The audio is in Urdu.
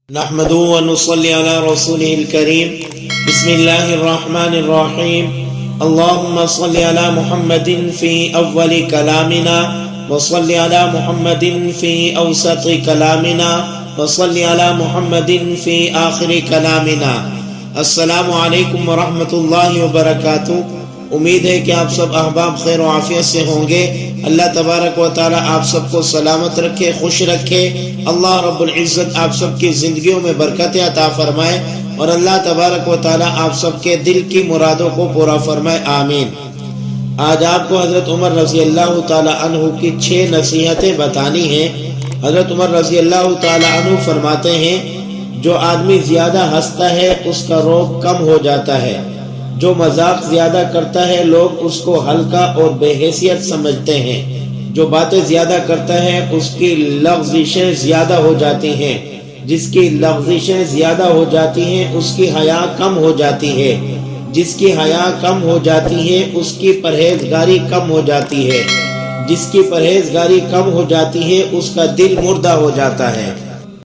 نحمده ونصلي على رسوله الكريم. بسم الله الرحمن الرحيم. اللهم صل على محمد في أول كلامنا، وصل على محمد في أوسط كلامنا، وصل على محمد في آخر كلامنا. السلام علیکم ورحمۃ اللہ وبرکاتہ. امید ہے کہ آپ سب احباب خیر و عافیت سے ہوں گے. اللہ تبارک و تعالی آپ سب کو سلامت رکھے، خوش رکھے. اللہ رب العزت آپ سب کی زندگیوں میں برکت عطا فرمائے، اور اللہ تبارک و تعالی آپ سب کے دل کی مرادوں کو پورا فرمائے، آمین. آج آپ کو حضرت عمر رضی اللہ تعالی عنہ کی 6 نصیحتیں بتانی ہیں. حضرت عمر رضی اللہ تعالی عنہ فرماتے ہیں، جو آدمی زیادہ ہنستا ہے اس کا روب کم ہو جاتا ہے. جو مذاق زیادہ کرتا ہے لوگ اس کو ہلکا اور بے حیثیت سمجھتے ہیں. جو باتیں زیادہ کرتا ہے اس کی لغزشیں زیادہ ہو جاتی ہیں. جس کی لغزشیں زیادہ ہو جاتی ہیں اس کی حیا کم ہو جاتی ہے. جس کی حیا کم ہو جاتی ہے اس کی پرہیزگاری کم ہو جاتی ہے. جس کی پرہیزگاری کم ہو جاتی ہے اس کا دل مردہ ہو جاتا ہے.